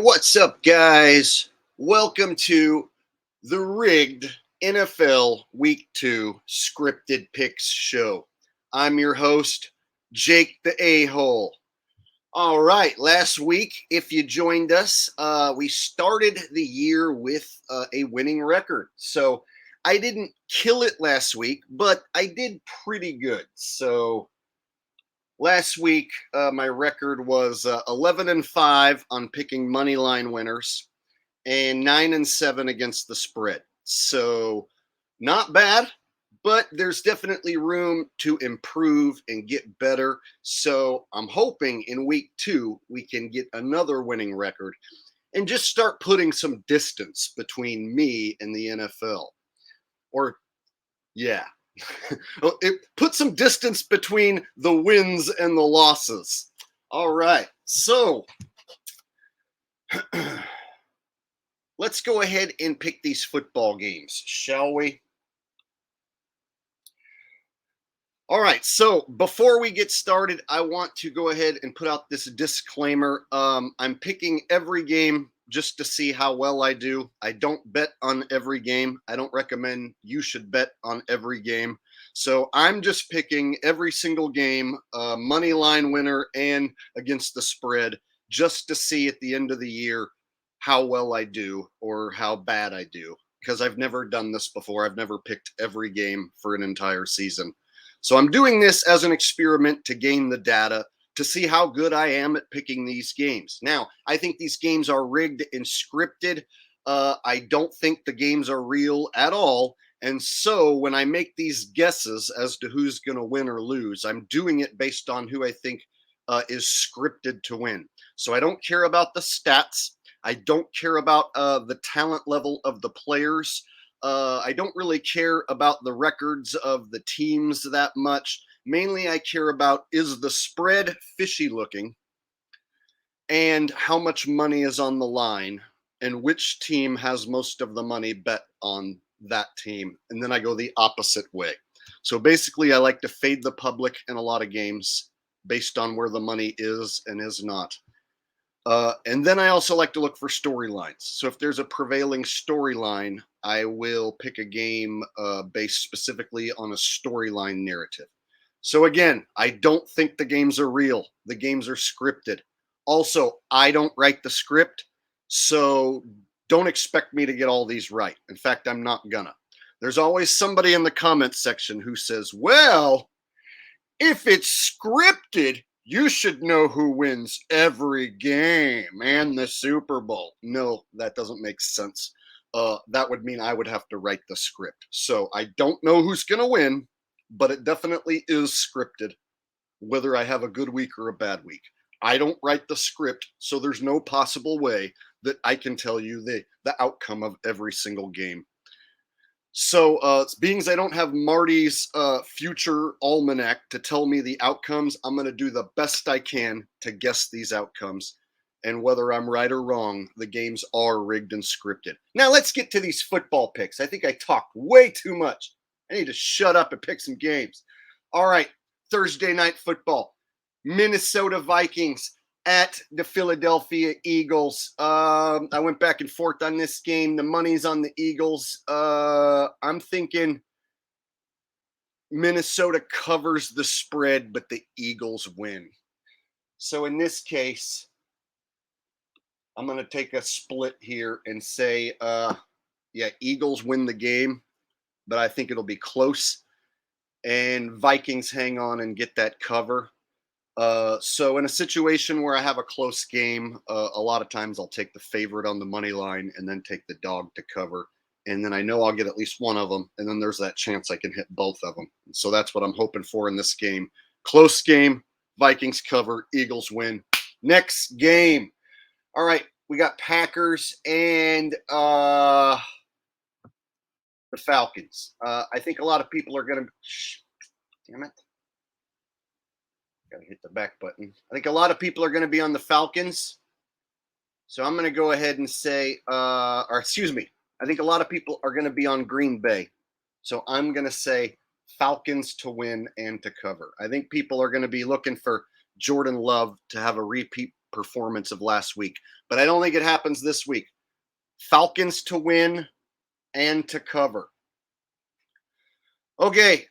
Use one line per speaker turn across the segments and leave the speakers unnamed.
What's up, guys? Welcome to the rigged NFL Week 2 scripted picks show. I'm your host, Jake the A-Hole. All right, last week, if you joined us, we started the year with a winning record. So I didn't kill it last week, but I did pretty good. So last week, my record was 11-5 on picking money line winners and 9-7 against the spread. So not bad, but there's definitely room to improve and get better. So I'm hoping in week 2 we can get another winning record and just start putting some distance between me and the NFL. Or yeah. Put some distance between the wins and the losses. All right. So let's go ahead and pick these football games, shall we? All right. So before we get started, I want to go ahead and put out this disclaimer. I'm picking every game just to see how well I do. I don't bet on every game. I don't recommend you should bet on every game. So I'm just picking every single game, money line winner and against the spread, just to see at the end of the year how well I do or how bad I do. Because I've never done this before. I've never picked every game for an entire season. So I'm doing this as an experiment to gain the data to see how good I am at picking these games. Now, I think these games are rigged and scripted. I don't think the games are real at all. And so when I make these guesses as to who's going to win or lose, I'm doing it based on who I think is scripted to win. So I don't care about the stats. I don't care about the talent level of the players. I don't really care about the records of the teams that much. Mainly, I care about is the spread fishy looking and how much money is on the line and which team has most of the money bet on that team. And then I go the opposite way. So basically, I like to fade the public in a lot of games based on where the money is and is not. And then I also like to look for storylines. So if there's a prevailing storyline, I will pick a game based specifically on a storyline narrative. So again, I don't think the games are real. The games are scripted. Also, I don't write the script, so don't expect me to get all these right. In fact, I'm not gonna. There's always somebody in the comments section who says, well, if it's scripted, you should know who wins every game and the Super Bowl. No, that doesn't make sense. That would mean I would have to write the script. So I don't know who's going to win, but it definitely is scripted, whether I have a good week or a bad week. I don't write the script, so there's no possible way that I can tell you the outcome of every single game. So, being as I don't have Marty's future almanac to tell me the outcomes, I'm going to do the best I can to guess these outcomes. And whether I'm right or wrong, the games are rigged and scripted. Now, let's get to these football picks. I think I talked way too much. I need to shut up and pick some games. All right, Thursday night football. Minnesota Vikings at the Philadelphia Eagles. I went back and forth on this game. The money's on the Eagles. I'm thinking Minnesota covers the spread, but the Eagles win. So in this case, I'm going to take a split here and say, Eagles win the game, but I think it'll be close. And Vikings hang on and get that cover. So in a situation where I have a close game, a lot of times I'll take the favorite on the money line and then take the dog to cover. And then I know I'll get at least one of them. And then there's that chance I can hit both of them. So that's what I'm hoping for in this game. Close game, Vikings cover, Eagles win. Next game. All right, we got Packers and the Falcons. I think a lot of people are going to... Damn it. Got to hit the back button. I think a lot of people are going to be on the Falcons. So I'm going to go ahead and say, I think a lot of people are going to be on Green Bay. So I'm going to say Falcons to win and to cover. I think people are going to be looking for Jordan Love to have a repeat performance of last week, but I don't think it happens this week. Falcons to win and to cover. Okay,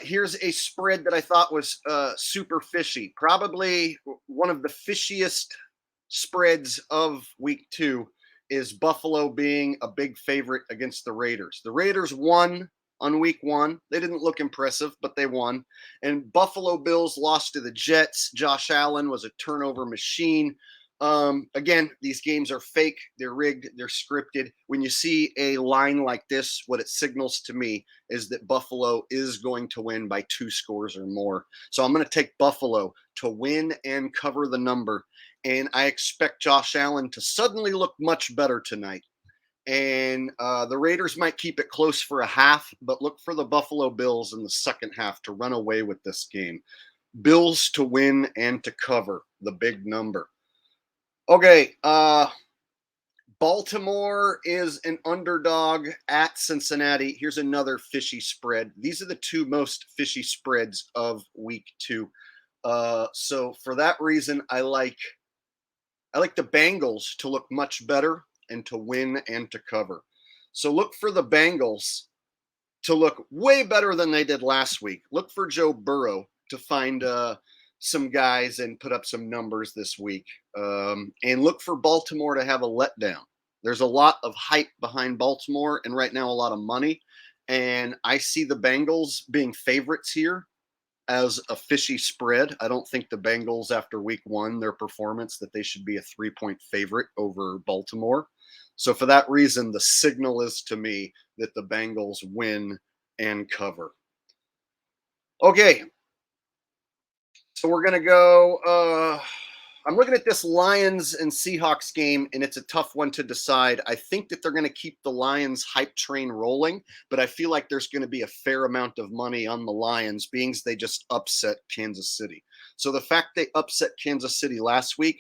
here's a spread that I thought was super fishy. Probably one of the fishiest spreads of week 2 is Buffalo being a big favorite against the Raiders. The Raiders won on week 1. They didn't look impressive, but they won. And Buffalo Bills lost to the Jets. Josh Allen was a turnover machine. Again, these games are fake, they're rigged, they're scripted. When you see a line like this, what it signals to me is that Buffalo is going to win by 2 scores or more. So I'm going to take Buffalo to win and cover the number. And I expect Josh Allen to suddenly look much better tonight. And the Raiders might keep it close for a half, but look for the Buffalo Bills in the second half to run away with this game. Bills to win and to cover the big number. Okay, Baltimore is an underdog at Cincinnati. Here's another fishy spread. These are the 2 most fishy spreads of week 2. So for that reason, I like the Bengals to look much better and to win and to cover. So look for the Bengals to look way better than they did last week. Look for Joe Burrow to find some guys and put up some numbers this week. And look for Baltimore to have a letdown. There's a lot of hype behind Baltimore and right now a lot of money. And I see the Bengals being favorites here as a fishy spread. I don't think the Bengals, after week 1, their performance, that they should be a 3-point favorite over Baltimore. So for that reason, the signal is to me that the Bengals win and cover. Okay, so we're going to go, I'm looking at this Lions and Seahawks game, and it's a tough one to decide. I think that they're going to keep the Lions hype train rolling, but I feel like there's going to be a fair amount of money on the Lions, being they just upset Kansas City. So the fact they upset Kansas City last week,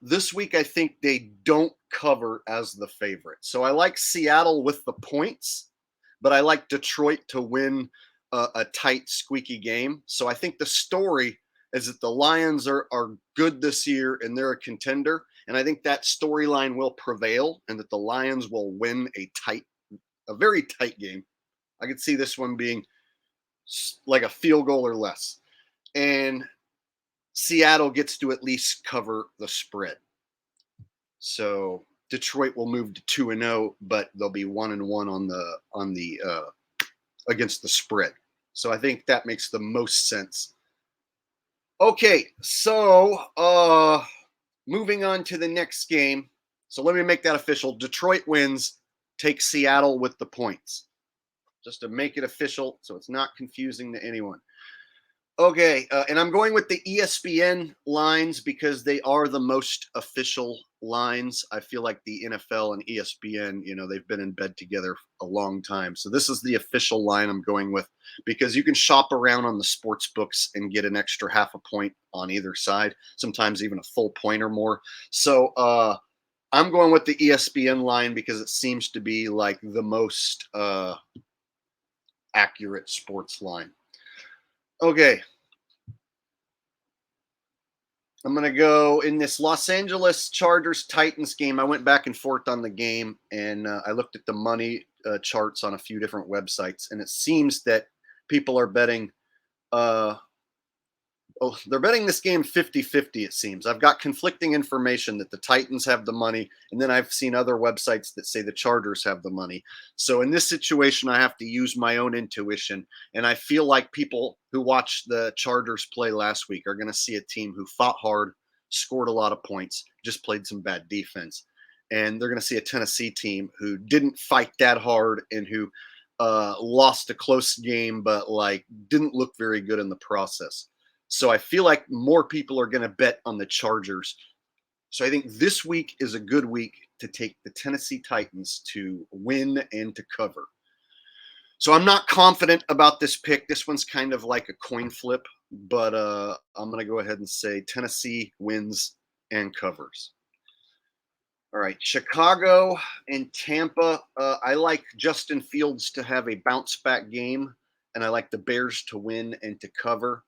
this week I think they don't cover as the favorite. So I like Seattle with the points, but I like Detroit to win a tight, squeaky game. So I think the story is that the Lions are good this year and they're a contender. And I think that storyline will prevail and that the Lions will win a very tight game. I could see this one being like a field goal or less. And Seattle gets to at least cover the spread. So Detroit will move to 2-0, but they'll be 1-1 on the against the spread. So I think that makes the most sense. Okay, so moving on to the next game. So let me make that official. Detroit wins, take Seattle with the points. Just to make it official so it's not confusing to anyone. Okay, and I'm going with the ESPN lines because they are the most official lines. I feel like the NFL and ESPN, they've been in bed together a long time. So this is the official line I'm going with because you can shop around on the sports books and get an extra half a point on either side, sometimes even a full point or more. So I'm going with the ESPN line because it seems to be like the most accurate sports line. Okay. I'm going to go in this Los Angeles Chargers-Titans game. I went back and forth on the game, and I looked at the money charts on a few different websites, and it seems that people are betting they're betting this game 50-50, it seems. I've got conflicting information that the Titans have the money, and then I've seen other websites that say the Chargers have the money. So in this situation, I have to use my own intuition, and I feel like people who watched the Chargers play last week are going to see a team who fought hard, scored a lot of points, just played some bad defense. And they're going to see a Tennessee team who didn't fight that hard and who lost a close game, but didn't look very good in the process. So I feel like more people are going to bet on the Chargers. So I think this week is a good week to take the Tennessee Titans to win and to cover. So I'm not confident about this pick. This one's kind of like a coin flip, but I'm going to go ahead and say Tennessee wins and covers. All right, Chicago and Tampa. I like Justin Fields to have a bounce back game, and I like the Bears to win and to cover.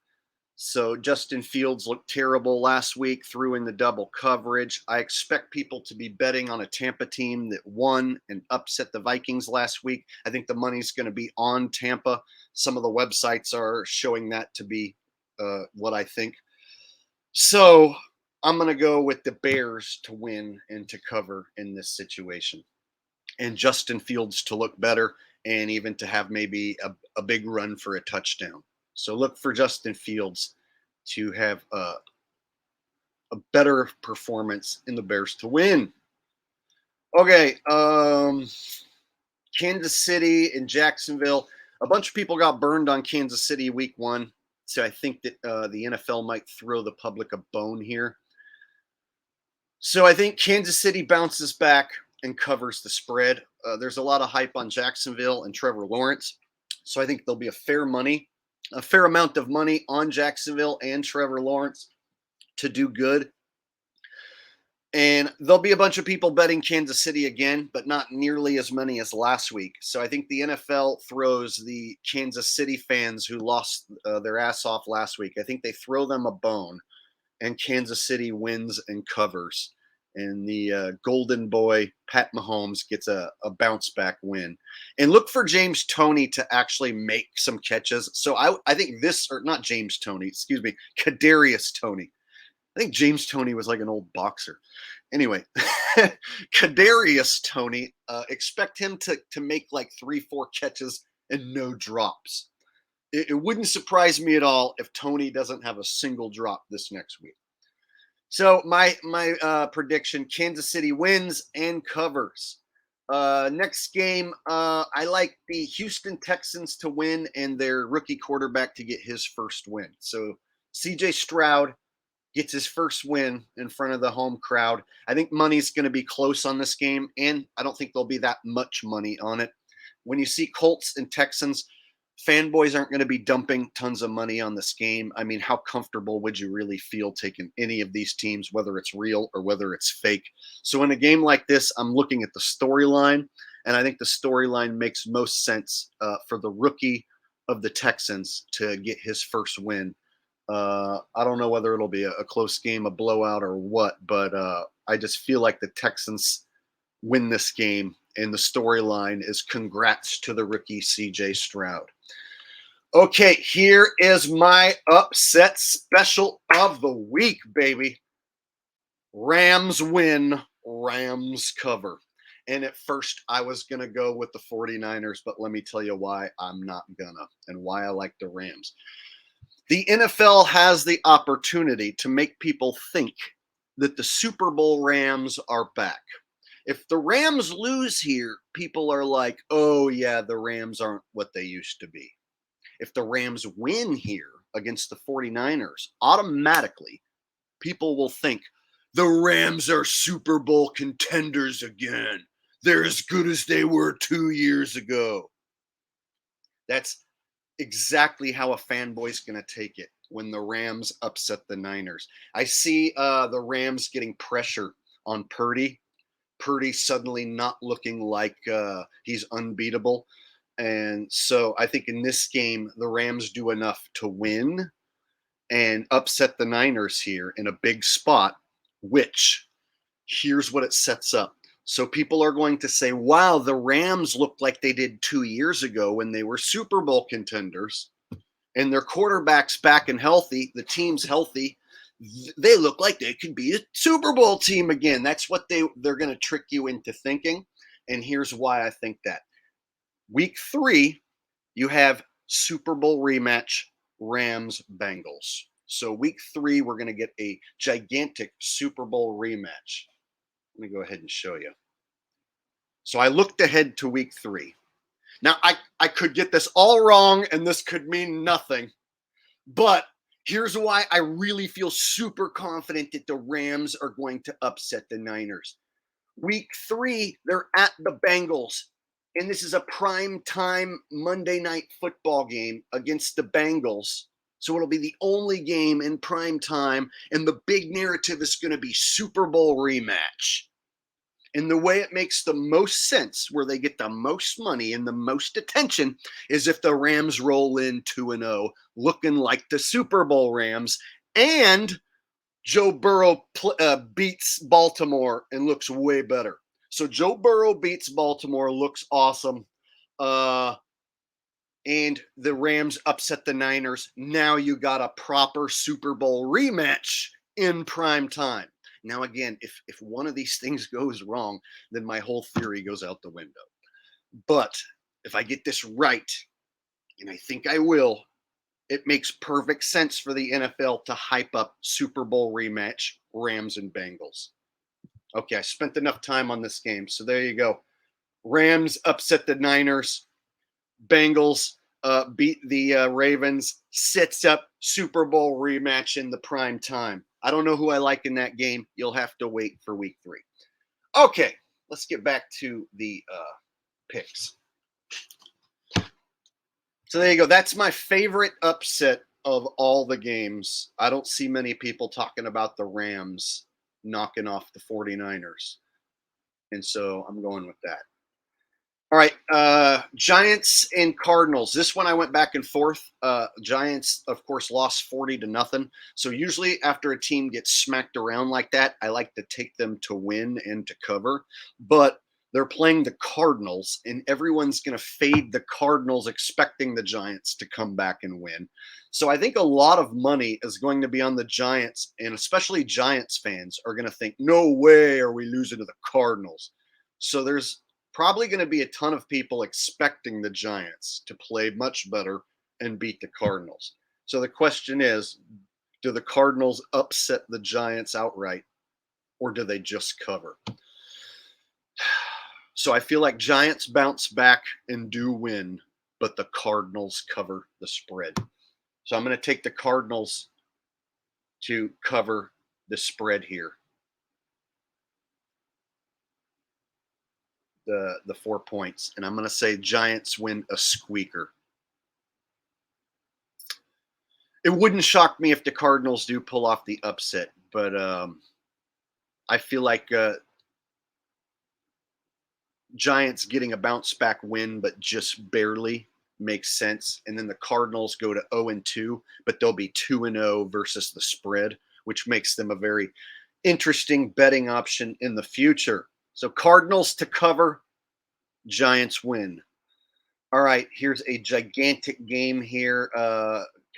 So Justin Fields looked terrible last week, threw in the double coverage. I expect people to be betting on a Tampa team that won and upset the Vikings last week. I think the money's going to be on Tampa. Some of the websites are showing that to be what I think. So I'm going to go with the Bears to win and to cover in this situation, and Justin Fields to look better and even to have maybe a big run for a touchdown. So look for Justin Fields to have a better performance in the Bears to win. Okay, Kansas City and Jacksonville. A bunch of people got burned on Kansas City week 1. So I think that the NFL might throw the public a bone here. So I think Kansas City bounces back and covers the spread. There's a lot of hype on Jacksonville and Trevor Lawrence. So I think there'll be a fair amount of money on Jacksonville and Trevor Lawrence to do good. And there'll be a bunch of people betting Kansas City again, but not nearly as many as last week. So I think the NFL throws the Kansas City fans who lost their ass off last week, I think they throw them a bone, and Kansas City wins and covers. And the golden boy, Pat Mahomes, gets a bounce back win. And look for James Toney to actually make some catches. So I think this, or not James Toney, excuse me, Kadarius Toney. I think James Toney was like an old boxer. Anyway, Kadarius Toney, expect him to make like 3-4 catches and no drops. It wouldn't surprise me at all if Toney doesn't have a single drop this next week. So my prediction: Kansas City wins and covers. Next game, I like the Houston Texans to win and their rookie quarterback to get his first win. So C.J. Stroud gets his first win in front of the home crowd. I think money's going to be close on this game, and I don't think there'll be that much money on it. When you see Colts and Texans, fanboys aren't going to be dumping tons of money on this game. I mean, how comfortable would you really feel taking any of these teams, whether it's real or whether it's fake? So in a game like this, I'm looking at the storyline, and I think the storyline makes most sense for the rookie of the Texans to get his first win. I don't know whether it'll be a close game, a blowout, or what, but I just feel like the Texans win this game, and the storyline is congrats to the rookie CJ Stroud. Okay, here is my upset special of the week, baby. Rams win, Rams cover. And at first, I was going to go with the 49ers, but let me tell you why I'm not going to, and why I like the Rams. The NFL has the opportunity to make people think that the Super Bowl Rams are back. If the Rams lose here, people are like, oh, yeah, the Rams aren't what they used to be. If the Rams win here against the 49ers, automatically people will think the Rams are Super Bowl contenders again. They're as good as they were 2 years ago. That's exactly how a fanboy's going to take it when the Rams upset the Niners. I see the Rams getting pressure on Purdy. Purdy suddenly not looking like he's unbeatable. And so I think in this game, the Rams do enough to win and upset the Niners here in a big spot, which here's what it sets up. So people are going to say, wow, the Rams look like they did 2 years ago when they were Super Bowl contenders and their quarterback's back and healthy. The team's healthy. They look like they could be a Super Bowl team again. That's what they're going to trick you into thinking. And here's why I think that. Week 3, you have Super Bowl rematch, Rams-Bengals. So week 3, we're going to get a gigantic Super Bowl rematch. Let me go ahead and show you. So I looked ahead to week 3. Now, I could get this all wrong, and this could mean nothing. But here's why I really feel super confident that the Rams are going to upset the Niners. Week 3, they're at the Bengals. And this is a prime time Monday night football game against the Bengals. So it'll be the only game in prime time. And the big narrative is going to be Super Bowl rematch. And the way it makes the most sense, where they get the most money and the most attention, is if the Rams roll in 2-0, looking like the Super Bowl Rams, and Joe Burrow beats Baltimore and looks way better. So Joe Burrow beats Baltimore, looks awesome. And the Rams upset the Niners. Now you got a proper Super Bowl rematch in prime time. Now, again, if one of these things goes wrong, then my whole theory goes out the window. But if I get this right, and I think I will, it makes perfect sense for the NFL to hype up Super Bowl rematch, Rams and Bengals. Okay, I spent enough time on this game, so there you go. Rams upset the Niners. Bengals beat the Ravens. Sets up Super Bowl rematch in the prime time. I don't know who I like in that game. You'll have to wait for week 3. Okay, let's get back to the picks. So there you go. That's my favorite upset of all the games. I don't see many people talking about the Rams knocking off the 49ers. And so I'm going with that. All right, Giants and Cardinals. This one I went back and forth. Giants, of course, lost 40-0. So usually after a team gets smacked around like that, I like to take them to win and to cover. But they're playing the Cardinals, and everyone's going to fade the Cardinals, expecting the Giants to come back and win. So I think a lot of money is going to be on the Giants, and especially Giants fans are going to think, no way are we losing to the Cardinals. So there's probably going to be a ton of people expecting the Giants to play much better and beat the Cardinals. So the question is, do the Cardinals upset the Giants outright, or do they just cover? So I feel like Giants bounce back and do win, but the Cardinals cover the spread. So I'm going to take the Cardinals to cover the spread here. The 4 points, and I'm going to say Giants win a squeaker. It wouldn't shock me if the Cardinals do pull off the upset, but I feel like Giants getting a bounce back win, but just barely, makes sense. And then the Cardinals go to 0-2, but they'll be 2-0 versus the spread, which makes them a very interesting betting option in the future. So Cardinals to cover, Giants win. All right, here's a gigantic game here.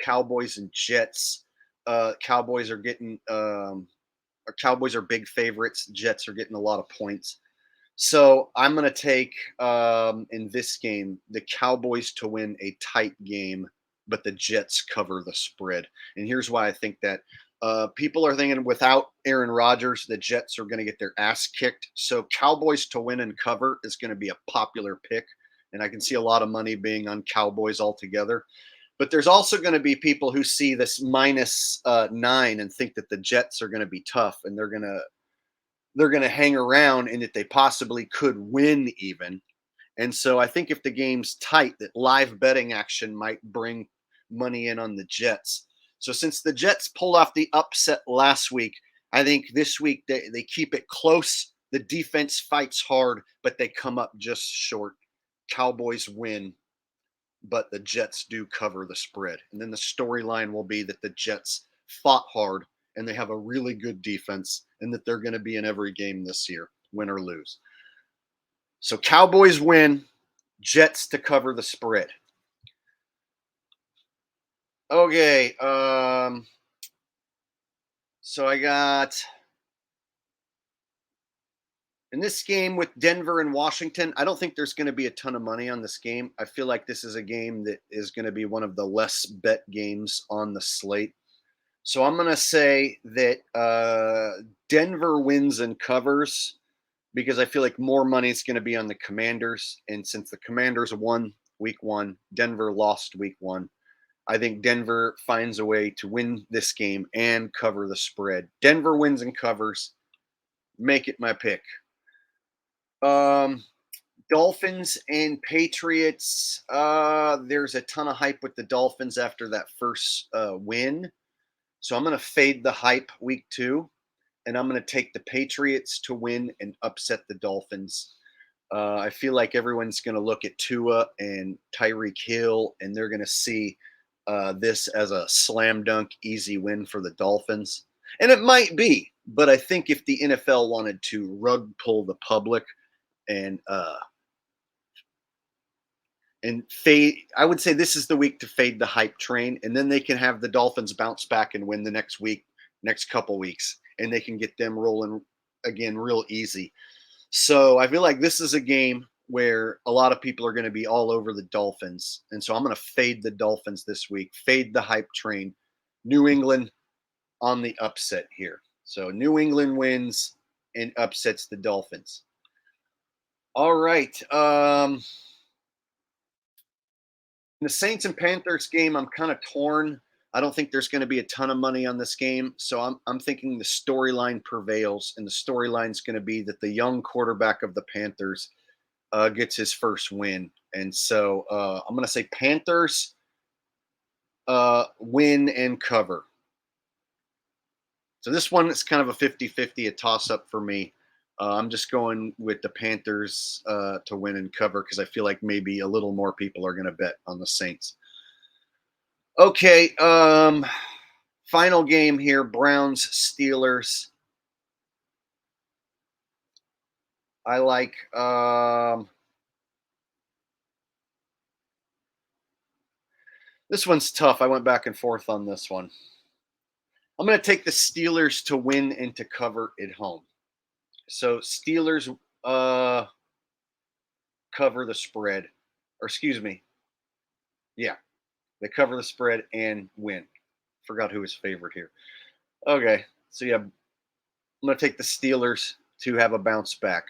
Cowboys and Jets. Cowboys are getting Cowboys are big favorites. Jets are getting a lot of points. So I'm going to take in this game the Cowboys to win a tight game, but the Jets cover the spread. And here's why I think that. People are thinking without Aaron Rodgers, the Jets are going to get their ass kicked. So Cowboys to win and cover is going to be a popular pick. And I can see a lot of money being on Cowboys altogether. But there's also going to be people who see this -9 and think that the Jets are going to be tough and they're going to hang around and that they possibly could win even. And so I think if the game's tight, that live betting action might bring money in on the Jets. So since the Jets pulled off the upset last week, I think this week they keep it close. The defense fights hard, but they come up just short. Cowboys win, but the Jets do cover the spread. And then the storyline will be that the Jets fought hard and they have a really good defense and that they're going to be in every game this year, win or lose. So Cowboys win, Jets to cover the spread. Okay, so I got in this game with Denver and Washington. I don't think there's going to be a ton of money on this game. I feel like this is a game that is going to be one of the less bet games on the slate. So I'm going to say that Denver wins and covers because I feel like more money is going to be on the Commanders. And since the Commanders won week 1, Denver lost week 1. I think Denver finds a way to win this game and cover the spread. Denver wins and covers. Make it my pick. Dolphins and Patriots. There's a ton of hype with the Dolphins after that first win. So I'm going to fade the hype week 2. and I'm going to take the Patriots to win and upset the Dolphins. I feel like everyone's going to look at Tua and Tyreek Hill, and they're going to see this as a slam dunk, easy win for the Dolphins. And it might be, but I think if the NFL wanted to rug pull the public and fade, I would say this is the week to fade the hype train, and then they can have the Dolphins bounce back and win the next week, next couple weeks, and they can get them rolling again real easy. So I feel like this is a game where a lot of people are going to be all over the Dolphins. And so I'm going to fade the Dolphins this week, fade the hype train. New England on the upset here. So New England wins and upsets the Dolphins. All right. In the Saints and Panthers game, I'm kind of torn. I don't think there's going to be a ton of money on this game. So I'm thinking the storyline prevails, and the storyline is going to be that the young quarterback of the Panthers gets his first win. And so I'm going to say Panthers win and cover. So this one is kind of a 50-50, a toss-up for me. I'm just going with the Panthers to win and cover because I feel like maybe a little more people are going to bet on the Saints. Okay, final game here, Browns-Steelers. I like this one's tough. I went back and forth on this one. I'm going to take the Steelers to win and to cover at home. So Steelers cover the spread, or excuse me. Yeah, they cover the spread and win. Forgot who was favored here. Okay, so yeah, I'm going to take the Steelers to have a bounce back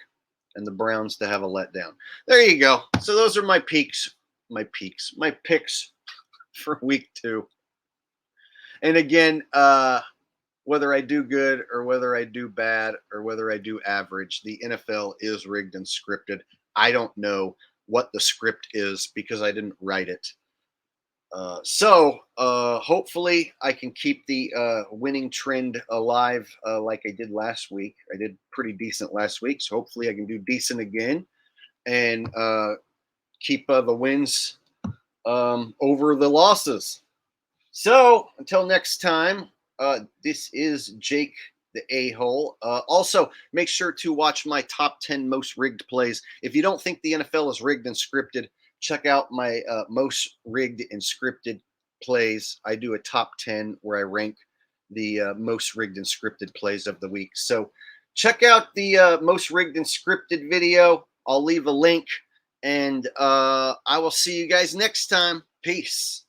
and the Browns to have a letdown. There you go. So those are my picks for week 2. And again, whether I do good or whether I do bad or whether I do average, the NFL is rigged and scripted. I don't know what the script is because I didn't write it. So hopefully I can keep the winning trend alive like I did last week. I did pretty decent last week, so hopefully I can do decent again and keep the wins over the losses. So until next time, this is Jake the A-hole. Also, make sure to watch my top 10 most rigged plays. If you don't think the NFL is rigged and scripted, check out my most rigged and scripted plays. I do a top 10 where I rank the most rigged and scripted plays of the week. So check out the most rigged and scripted video. I'll leave a link, and I will see you guys next time. Peace.